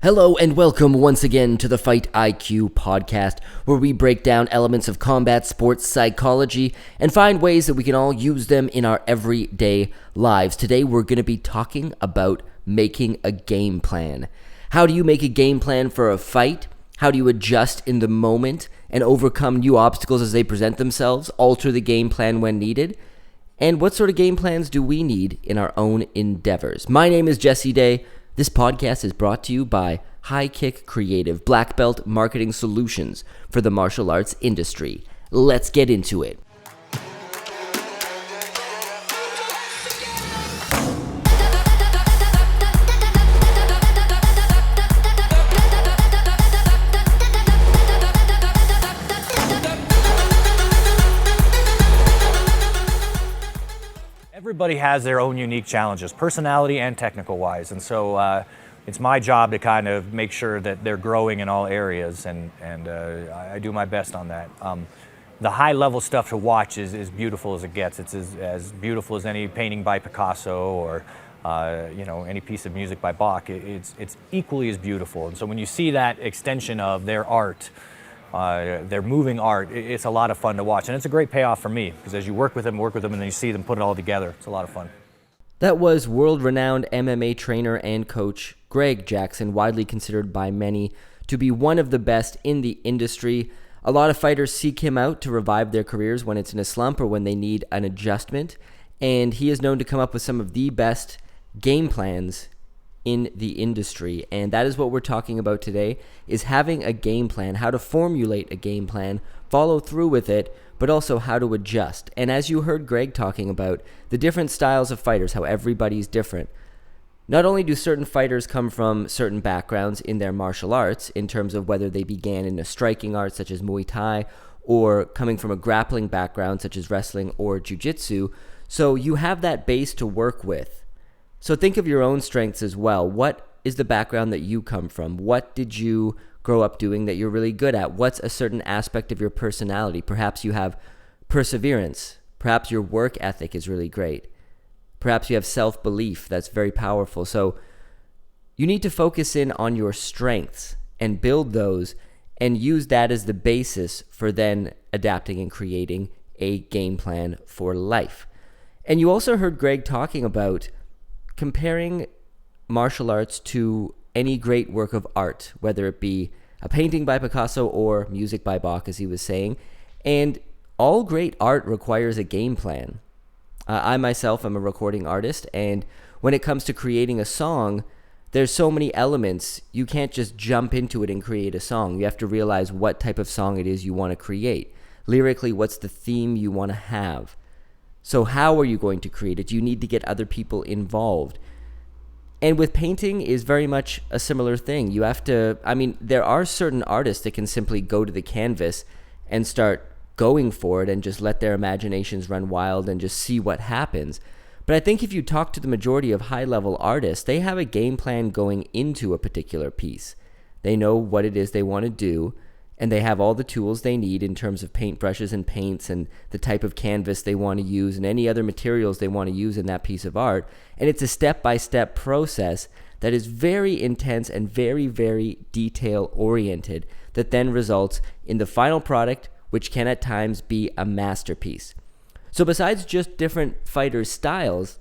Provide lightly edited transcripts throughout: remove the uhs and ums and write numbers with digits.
Hello and welcome once again to the Fight IQ podcast, where we break down elements of combat sports psychology and find ways that we can all use them in our everyday lives. Today we're going to be talking about making a game plan. How do you make a game plan for a fight? How do you adjust in the moment and overcome new obstacles as they present themselves, alter the game plan when needed? And what sort of game plans do we need in our own endeavors? My name is Jesse Day. This podcast is brought to you by High Kick Creative, Black Belt Marketing Solutions for the martial arts industry. Let's get into it. Everybody has their own unique challenges, personality and technical wise, and so it's my job to kind of make sure that they're growing in all areas, and I do my best on that. The high level stuff to watch is beautiful as it gets. It's as beautiful as any painting by Picasso or any piece of music by Bach. It's equally as beautiful, and so when you see that extension of their art, their moving art, it's a lot of fun to watch, and it's a great payoff for me because as you work with them, and then you see them put it all together, it's a lot of fun. That was world-renowned MMA trainer and coach Greg Jackson, widely considered by many to be one of the best in the industry. A lot of fighters seek him out to revive their careers when it's in a slump or when they need an adjustment, and he is known to come up with some of the best game plans in the industry, and that is what we're talking about today, is having a game plan, how to formulate a game plan, follow through with it, but also how to adjust. And as you heard Greg talking about, the different styles of fighters, how everybody's different. Not only do certain fighters come from certain backgrounds in their martial arts, in terms of whether they began in a striking art such as Muay Thai, or coming from a grappling background such as wrestling or jiu-jitsu, so you have that base to work with. So think of your own strengths as well. What is the background that you come from? What did you grow up doing that you're really good at? What's a certain aspect of your personality? Perhaps you have perseverance. Perhaps your work ethic is really great. Perhaps you have self-belief that's very powerful. So you need to focus in on your strengths and build those and use that as the basis for then adapting and creating a game plan for life. And you also heard Greg talking about comparing martial arts to any great work of art, whether it be a painting by Picasso or music by Bach, as he was saying. And all great art requires a game plan. I myself am a recording artist, and when it comes to creating a song, there's so many elements. You can't just jump into it and create a song. You have to realize what type of song it is you want to create. Lyrically, what's the theme you want to have? So how are you going to create it? Do you need to get other people involved? And with painting is very much a similar thing. You have to, there are certain artists that can simply go to the canvas and start going for it and just let their imaginations run wild and just see what happens. But I think if you talk to the majority of high-level artists, they have a game plan going into a particular piece. They know what it is they want to do, and they have all the tools they need in terms of paintbrushes and paints and the type of canvas they want to use and any other materials they want to use in that piece of art. And it's a step-by-step process that is very intense and very, very detail-oriented that then results in the final product, which can at times be a masterpiece. So besides just different fighters' styles,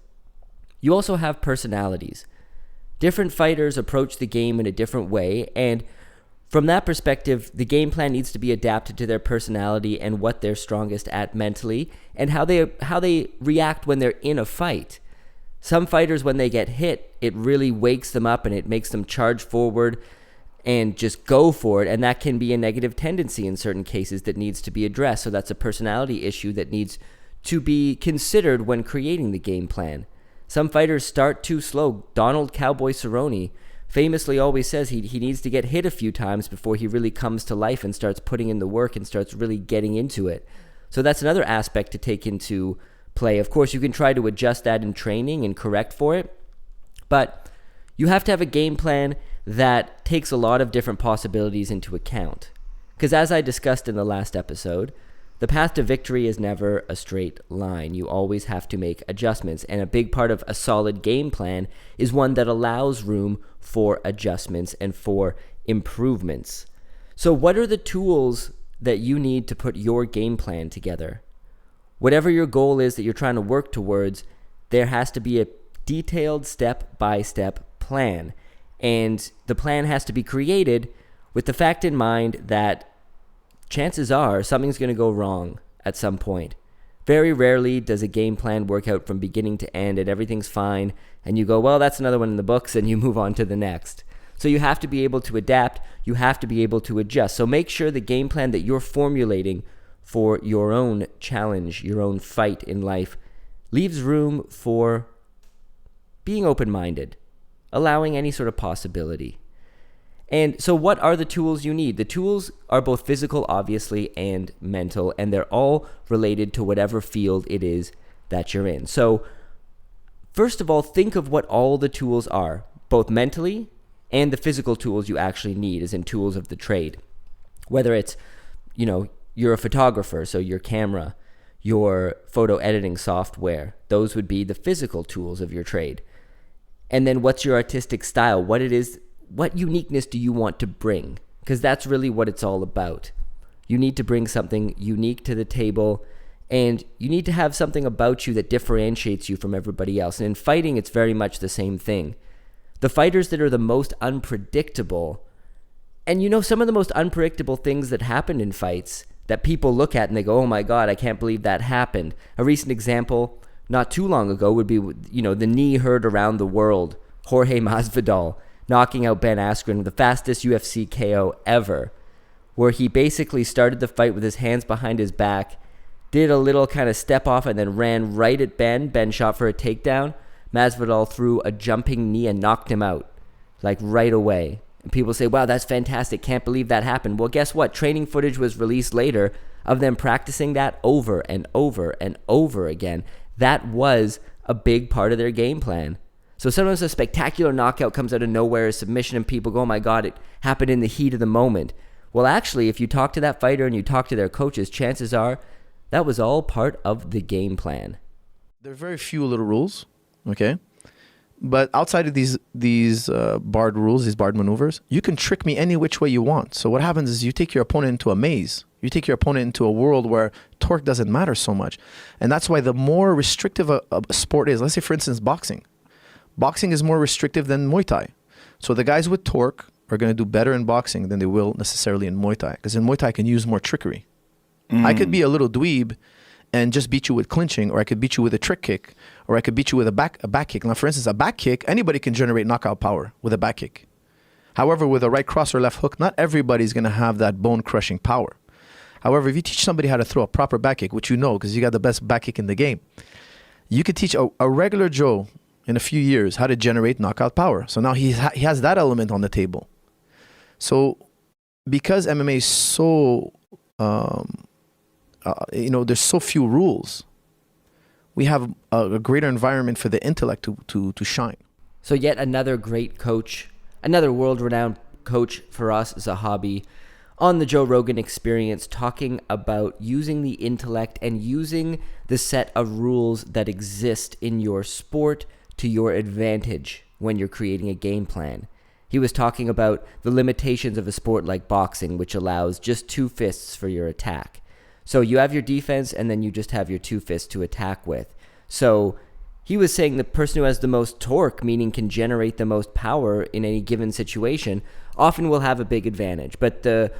you also have personalities. Different fighters approach the game in a different way, and from that perspective, the game plan needs to be adapted to their personality and what they're strongest at mentally and how they react when they're in a fight. Some fighters, when they get hit, it really wakes them up and it makes them charge forward and just go for it, and that can be a negative tendency in certain cases that needs to be addressed. So that's a personality issue that needs to be considered when creating the game plan. Some fighters start too slow. Donald Cowboy Cerrone famously always says he needs to get hit a few times before he really comes to life and starts putting in the work and starts really getting into it. So that's another aspect to take into play. Of course, you can try to adjust that in training and correct for it, but you have to have a game plan that takes a lot of different possibilities into account. Because as I discussed in the last episode, The path to victory is never a straight line. You always have to make adjustments, and a big part of a solid game plan is one that allows room for adjustments and for improvements. So what are the tools that you need to put your game plan together? Whatever your goal is that you're trying to work towards, there has to be a detailed step-by-step plan. And the plan has to be created with the fact in mind that chances are something's going to go wrong at some point. Very rarely does a game plan work out from beginning to end and everything's fine and you go, well, that's another one in the books, and you move on to the next. So you have to be able to adapt. You have to be able to adjust. So make sure the game plan that you're formulating for your own challenge, your own fight in life, leaves room for being open-minded, allowing any sort of possibility. And so what are the tools you need? The tools are both physical, obviously, and mental, and they're all related to whatever field it is that you're in. So first of all, think of what all the tools are, both mentally and the physical tools you actually need, as in tools of the trade. Whether it's, you're a photographer, so your camera, your photo editing software, those would be the physical tools of your trade. And then what's your artistic style? What uniqueness do you want to bring? Because that's really what it's all about. You need to bring something unique to the table, and you need to have something about you that differentiates you from everybody else. And in fighting, it's very much the same thing. The fighters that are the most unpredictable, and some of the most unpredictable things that happen in fights that people look at and they go, oh my God, I can't believe that happened. A recent example not too long ago would be, the knee heard around the world, Jorge Masvidal knocking out Ben Askren with the fastest UFC KO ever, where he basically started the fight with his hands behind his back, did a little kind of step off and then ran right at Ben. Ben shot for a takedown. Masvidal threw a jumping knee and knocked him out, like right away. And people say, wow, that's fantastic. Can't believe that happened. Well, guess what? Training footage was released later of them practicing that over and over and over again. That was a big part of their game plan. So sometimes a spectacular knockout comes out of nowhere, a submission, and people go, oh my God, it happened in the heat of the moment. Well, actually, if you talk to that fighter and you talk to their coaches, chances are that was all part of the game plan. There are very few little rules, okay? But outside of these barred rules, these barred maneuvers, you can trick me any which way you want. So what happens is you take your opponent into a maze. You take your opponent into a world where torque doesn't matter so much. And that's why the more restrictive a sport is, let's say, for instance, boxing. Boxing is more restrictive than Muay Thai. So the guys with torque are going to do better in boxing than they will necessarily in Muay Thai. Because in Muay Thai, I can use more trickery. I could be a little dweeb and just beat you with clinching, or I could beat you with a trick kick, or I could beat you with a back kick. Now, for instance, a back kick, anybody can generate knockout power with a back kick. However, with a right cross or left hook, not everybody's going to have that bone-crushing power. However, if you teach somebody how to throw a proper back kick, which because you got the best back kick in the game, you could teach a regular Joe in a few years how to generate knockout power. So now he has that element on the table. So because MMA is so, there's so few rules, we have a greater environment for the intellect to shine. So yet another great coach, another world-renowned coach, Firas Zahabi, on the Joe Rogan Experience, talking about using the intellect and using the set of rules that exist in your sport to your advantage when you're creating a game plan. He was talking about the limitations of a sport like boxing, which allows just 2 fists for your attack. So you have your defense, and then you just have your 2 fists to attack with. So he was saying the person who has the most torque, meaning can generate the most power in any given situation, often will have a big advantage. But the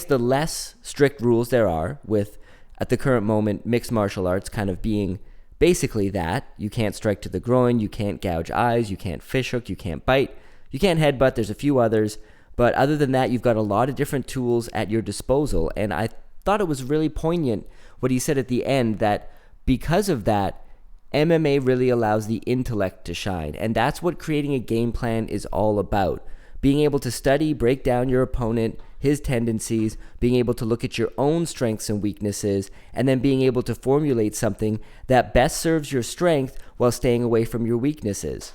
less strict rules there are, with, at the current moment, mixed martial arts kind of being basically that. You can't strike to the groin, you can't gouge eyes, you can't fishhook, you can't bite, you can't headbutt, there's a few others. But other than that, you've got a lot of different tools at your disposal. And I thought it was really poignant what he said at the end, that because of that, MMA really allows the intellect to shine. And that's what creating a game plan is all about. Being able to study, break down your opponent, his tendencies, being able to look at your own strengths and weaknesses, and then being able to formulate something that best serves your strength while staying away from your weaknesses.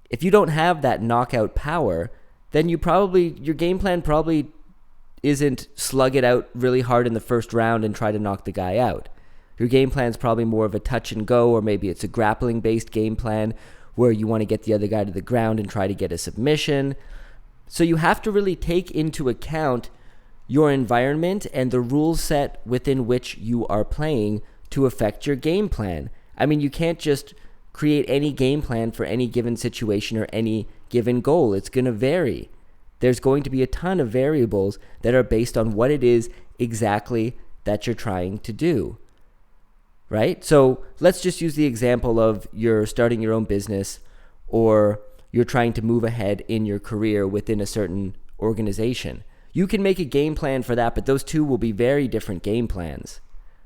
If you don't have that knockout power, then your game plan probably isn't slug it out really hard in the first round and try to knock the guy out. Your game plan is probably more of a touch and go, or maybe it's a grappling based game plan where you want to get the other guy to the ground and try to get a submission. So you have to really take into account your environment and the rule set within which you are playing to affect your game plan. I mean, you can't just create any game plan for any given situation or any given goal. It's going to vary. There's going to be a ton of variables that are based on what it is exactly that you're trying to do, right? So let's just use the example of you're starting your own business, or you're trying to move ahead in your career within a certain organization. You can make a game plan for that, but those two will be very different game plans,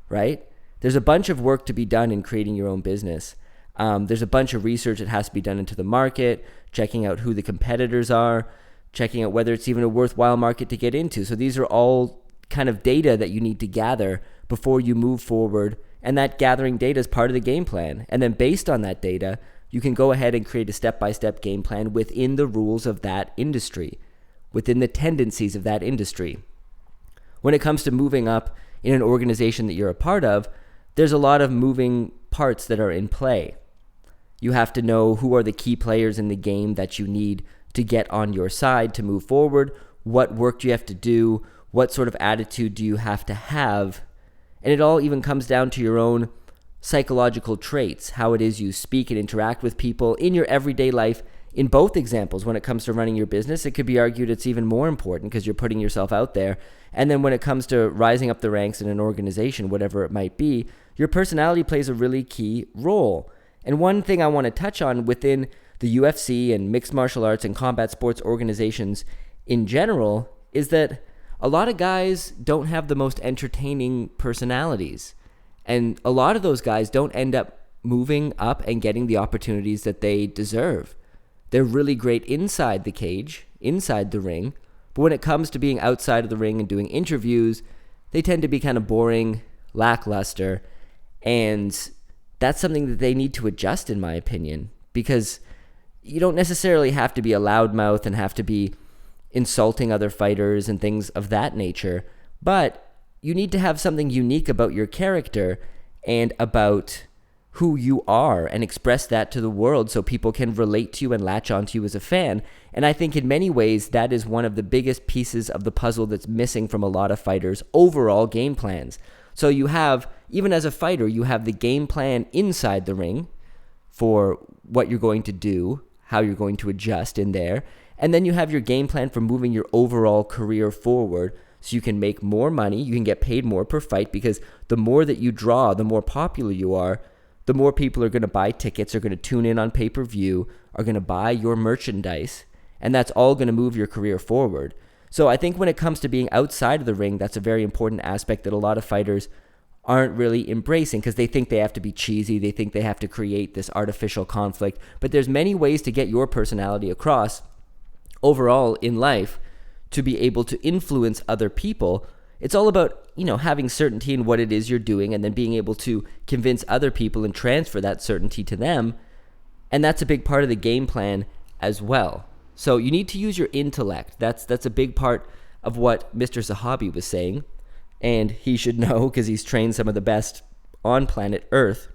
right? There's a bunch of work to be done in creating your own business. There's a bunch of research that has to be done into the market, checking out who the competitors are, checking out whether it's even a worthwhile market to get into. So these are all kind of data that you need to gather before you move forward. And that gathering data is part of the game plan. And then based on that data, you can go ahead and create a step-by-step game plan within the rules of that industry, within the tendencies of that industry. When it comes to moving up in an organization that you're a part of, there's a lot of moving parts that are in play. You have to know who are the key players in the game that you need to get on your side to move forward. What work do you have to do? What sort of attitude do you have to have? And it all even comes down to your own psychological traits, how it is you speak and interact with people in your everyday life. In both examples, when it comes to running your business, it could be argued it's even more important because you're putting yourself out there. And then when it comes to rising up the ranks in an organization, whatever it might be, your personality plays a really key role. And one thing I want to touch on within the UFC and mixed martial arts and combat sports organizations in general is that a lot of guys don't have the most entertaining personalities. And a lot of those guys don't end up moving up and getting the opportunities that they deserve. They're really great inside the cage, inside the ring, but when it comes to being outside of the ring and doing interviews, they tend to be kind of boring, lackluster, and that's something that they need to adjust, in my opinion, because you don't necessarily have to be a loudmouth and have to be insulting other fighters and things of that nature, but you need to have something unique about your character and about who you are and express that to the world so people can relate to you and latch onto you as a fan. And I think in many ways that is one of the biggest pieces of the puzzle that's missing from a lot of fighters' overall game plans. So you have, even as a fighter, you have the game plan inside the ring for what you're going to do, how you're going to adjust in there. And then you have your game plan for moving your overall career forward so you can make more money, you can get paid more per fight, because the more that you draw, the more popular you are, the more people are going to buy tickets, are going to tune in on pay-per-view, are going to buy your merchandise, and that's all going to move your career forward. So I think when it comes to being outside of the ring, that's a very important aspect that a lot of fighters aren't really embracing because they think they have to be cheesy, they think they have to create this artificial conflict, but there's many ways to get your personality across overall in life to be able to influence other people. It's all about, having certainty in what it is you're doing and then being able to convince other people and transfer that certainty to them. And that's a big part of the game plan as well. So you need to use your intellect. That's a big part of what Mr. Zahabi was saying. And he should know because he's trained some of the best on planet Earth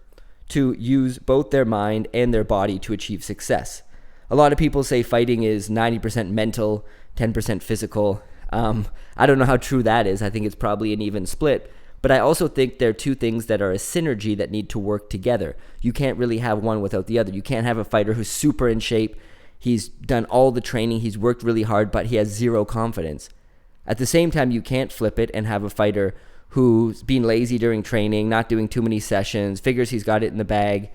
to use both their mind and their body to achieve success. A lot of people say fighting is 90% mental, 10% physical. I don't know how true that is. I think it's probably an even split. But I also think there are two things that are a synergy that need to work together. You can't really have one without the other. You can't have a fighter who's super in shape. He's done all the training. He's worked really hard, but he has zero confidence. At the same time, you can't flip it and have a fighter who's been lazy during training, not doing too many sessions, figures he's got it in the bag,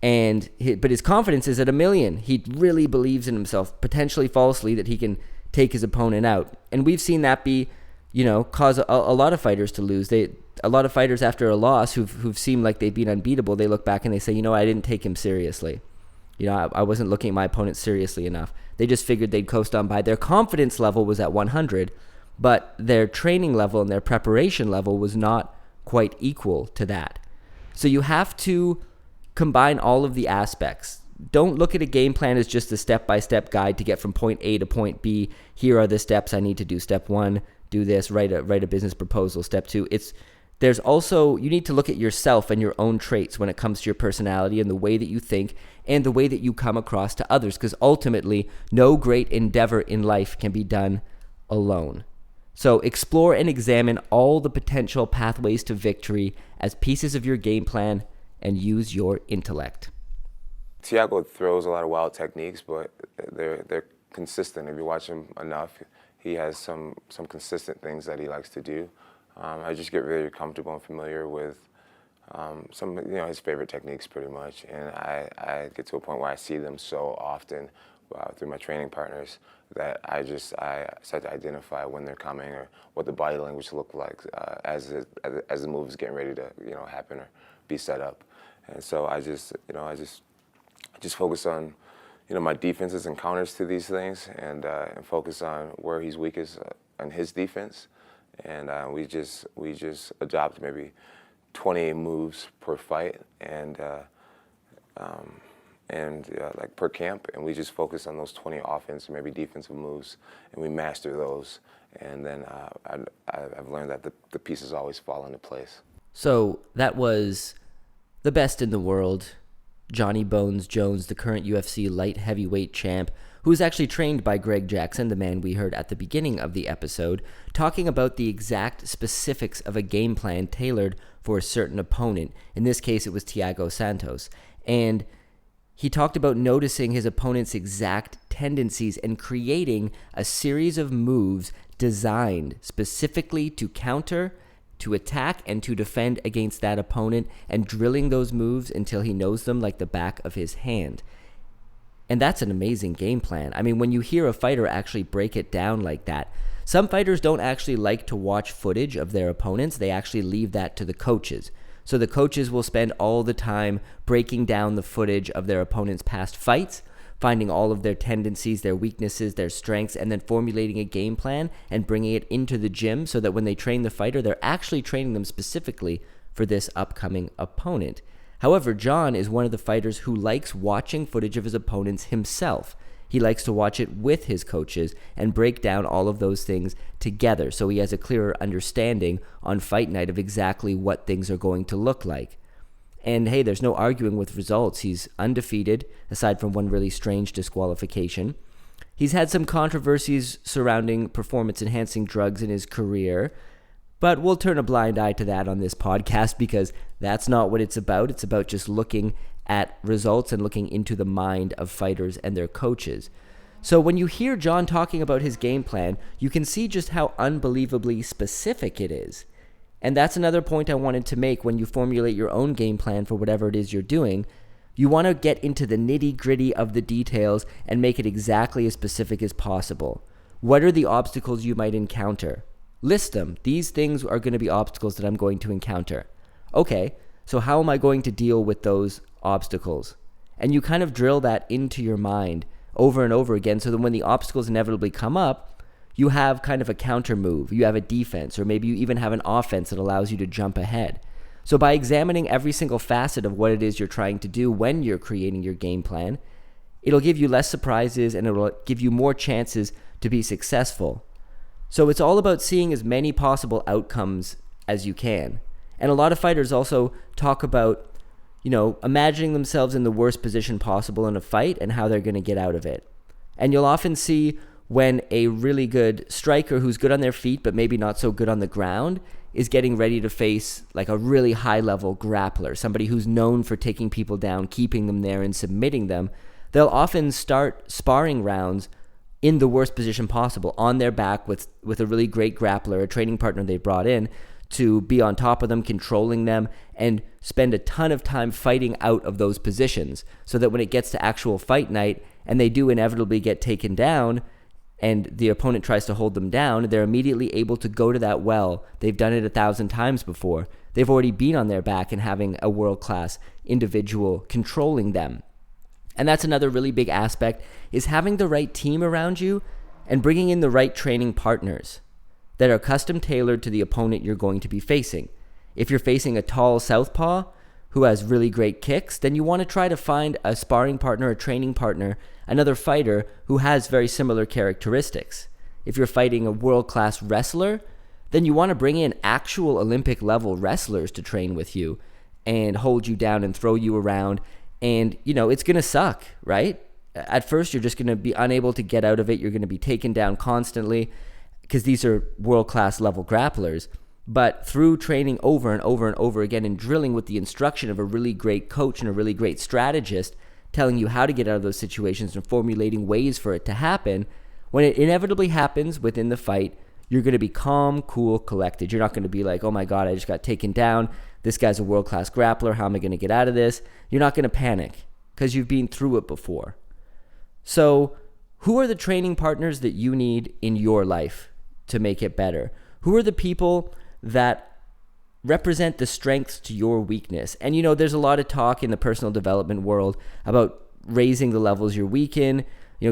but his confidence is at 1,000,000. He really believes in himself, potentially falsely, that he can take his opponent out. And we've seen that be, cause a lot of fighters to lose. A lot of fighters after a loss who've seemed like they've been unbeatable, they look back and they say, I didn't take him seriously. I wasn't looking at my opponent seriously enough. They just figured they'd coast on by. Their confidence level was at 100, but their training level and their preparation level was not quite equal to that. So you have to combine all of the aspects. Don't look at a game plan as just a step-by-step guide to get from point A to point B. Here are the steps I need to do. Step 1, do this, write a business proposal. Step 2, there's also, you need to look at yourself and your own traits when it comes to your personality and the way that you think and the way that you come across to others, because ultimately no great endeavor in life can be done alone. So explore and examine all the potential pathways to victory as pieces of your game plan and use your intellect. Thiago throws a lot of wild techniques, but they're consistent. If you watch him enough, he has some consistent things that he likes to do. I just get very comfortable and familiar with some, his favorite techniques pretty much, and I get to a point where I see them so often through my training partners that I start to identify when they're coming or what the body language look like as the move is getting ready to happen or be set up, and so I just focus on my defenses and counters to these things, and focus on where he's weakest on his defense. And we just adopt maybe 20 moves per fight and like per camp, and we just focus on those 20 offensive, maybe defensive moves, and we master those. And then I've learned that the pieces always fall into place. So that was the best in the world, Johnny Bones Jones, the current UFC Light Heavyweight champ, who is actually trained by Greg Jackson, the man we heard at the beginning of the episode, talking about the exact specifics of a game plan tailored for a certain opponent. In this case, it was Thiago Santos. And he talked about noticing his opponent's exact tendencies and creating a series of moves designed specifically to counter, to attack, and to defend against that opponent, and drilling those moves until he knows them like the back of his hand. And that's an amazing game plan. I mean, when you hear a fighter actually break it down like that, some fighters don't actually like to watch footage of their opponents. They actually leave that to the coaches. So the coaches will spend all the time breaking down the footage of their opponent's past fights, finding all of their tendencies, their weaknesses, their strengths, and then formulating a game plan and bringing it into the gym so that when they train the fighter, they're actually training them specifically for this upcoming opponent. However, Jon is one of the fighters who likes watching footage of his opponents himself. He likes to watch it with his coaches and break down all of those things together so he has a clearer understanding on fight night of exactly what things are going to look like. And hey, there's no arguing with results. He's undefeated, aside from one really strange disqualification. He's had some controversies surrounding performance-enhancing drugs in his career, but we'll turn a blind eye to that on this podcast because that's not what it's about. It's about just looking at results and looking into the mind of fighters and their coaches. So when you hear Jon talking about his game plan, you can see just how unbelievably specific it is. And that's another point I wanted to make when you formulate your own game plan for whatever it is you're doing. You want to get into the nitty-gritty of the details and make it exactly as specific as possible. What are the obstacles you might encounter? List them. These things are going to be obstacles that I'm going to encounter. Okay, so how am I going to deal with those obstacles? And you kind of drill that into your mind over and over again so that when the obstacles inevitably come up, you have kind of a counter move. You have a defense, or maybe you even have an offense that allows you to jump ahead. So by examining every single facet of what it is you're trying to do when you're creating your game plan, it'll give you less surprises and it'll give you more chances to be successful. So it's all about seeing as many possible outcomes as you can. And a lot of fighters also talk about, imagining themselves in the worst position possible in a fight and how they're going to get out of it. And you'll often see when a really good striker who's good on their feet but maybe not so good on the ground is getting ready to face like a really high-level grappler, somebody who's known for taking people down, keeping them there, and submitting them, they'll often start sparring rounds in the worst position possible, on their back with a really great grappler, a training partner they brought in to be on top of them, controlling them, and spend a ton of time fighting out of those positions so that when it gets to actual fight night and they do inevitably get taken down and the opponent tries to hold them down, they're immediately able to go to that well. They've done it 1,000 times before. They've already been on their back and having a world-class individual controlling them. And that's another really big aspect, is having the right team around you and bringing in the right training partners that are custom tailored to the opponent you're going to be facing. If you're facing a tall southpaw who has really great kicks, then you want to try to find a sparring partner, a training partner, another fighter who has very similar characteristics. if you're fighting a world-class wrestler, then you want to bring in actual Olympic level wrestlers to train with you and hold you down and throw you around. And, it's going to suck, right? At first, you're just going to be unable to get out of it. You're going to be taken down constantly because these are world-class level grapplers. But through training over and over and over again and drilling with the instruction of a really great coach and a really great strategist telling you how to get out of those situations and formulating ways for it to happen, when it inevitably happens within the fight, you're going to be calm, cool, collected. You're not going to be like, oh my God, I just got taken down. This guy's a world-class grappler. How am I going to get out of this? You're not going to panic because you've been through it before. So who are the training partners that you need in your life to make it better? Who are the people that represent the strengths to your weakness? And there's a lot of talk in the personal development world about raising the levels you're weak in.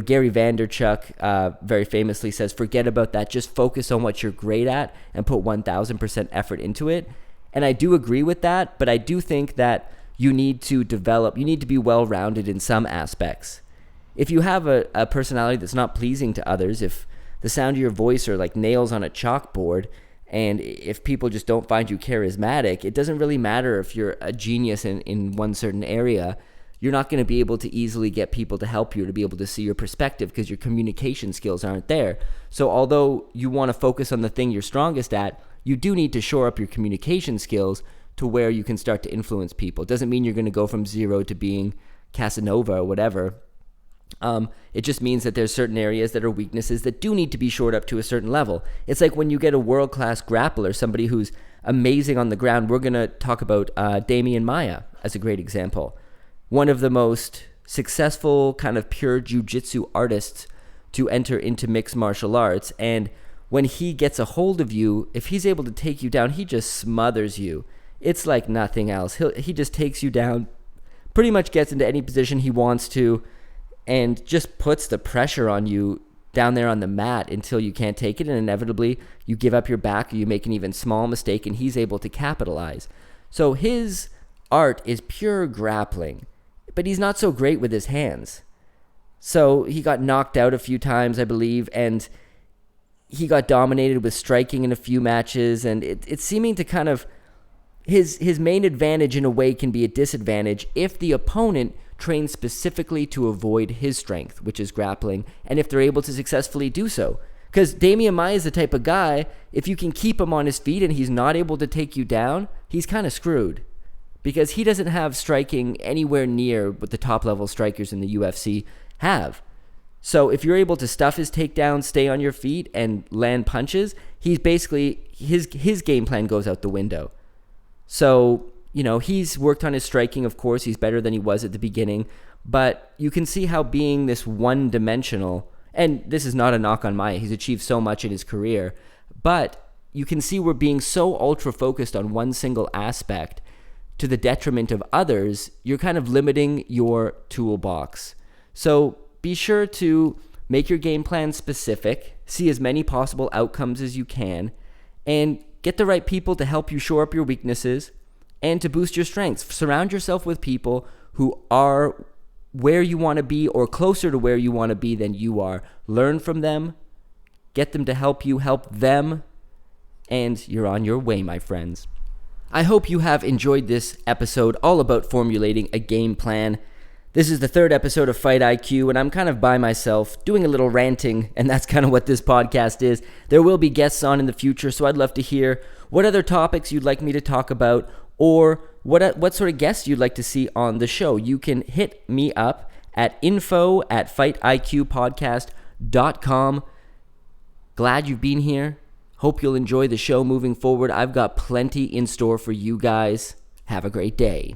Gary Vaynerchuk very famously says, forget about that. Just focus on what you're great at and put 1,000% effort into it. And I do agree with that, but I do think that you need to be well-rounded in some aspects. If you have a personality that's not pleasing to others, if the sound of your voice are like nails on a chalkboard, and if people just don't find you charismatic, it doesn't really matter if you're a genius in one certain area. You're not going to be able to easily get people to help you, to be able to see your perspective, because your communication skills aren't there. So although you want to focus on the thing you're strongest at, you do need to shore up your communication skills to where you can start to influence people. It doesn't mean you're going to go from zero to being Casanova or whatever. It just means that there's certain areas that are weaknesses that do need to be shored up to a certain level. It's like when you get a world-class grappler, somebody who's amazing on the ground. We're going to talk about Damian Maia as a great example. One of the most successful kind of pure jiu-jitsu artists to enter into mixed martial arts. And when he gets a hold of you, if he's able to take you down, he just smothers you. It's like nothing else. He just takes you down, pretty much gets into any position he wants to, and just puts the pressure on you down there on the mat until you can't take it. And inevitably, you give up your back, or you make an even small mistake, and he's able to capitalize. So his art is pure grappling. But he's not so great with his hands. So he got knocked out a few times, I believe, and he got dominated with striking in a few matches, and it's seeming to kind of, his main advantage in a way can be a disadvantage if the opponent trains specifically to avoid his strength, which is grappling, and if they're able to successfully do so. Because Damian Maia is the type of guy, if you can keep him on his feet and he's not able to take you down, he's kind of screwed. Because he doesn't have striking anywhere near what the top-level strikers in the UFC have. So if you're able to stuff his takedowns, stay on your feet, and land punches, he's basically, his game plan goes out the window. So, he's worked on his striking, of course. He's better than he was at the beginning. But you can see how being this one-dimensional, and this is not a knock on Maia, he's achieved so much in his career, but you can see we're being so ultra-focused on one single aspect to the detriment of others, you're kind of limiting your toolbox. So be sure to make your game plan specific, see as many possible outcomes as you can, and get the right people to help you shore up your weaknesses and to boost your strengths. Surround yourself with people who are where you want to be or closer to where you want to be than you are. Learn from them, get them to help you help them, and you're on your way, my friends. I hope you have enjoyed this episode all about formulating a game plan. This is the third episode of Fight IQ, and I'm kind of by myself doing a little ranting, and that's kind of what this podcast is. There will be guests on in the future, so I'd love to hear what other topics you'd like me to talk about, or what sort of guests you'd like to see on the show. You can hit me up at info@fightiqpodcast.com. Glad you've been here. Hope you'll enjoy the show moving forward. I've got plenty in store for you guys. Have a great day.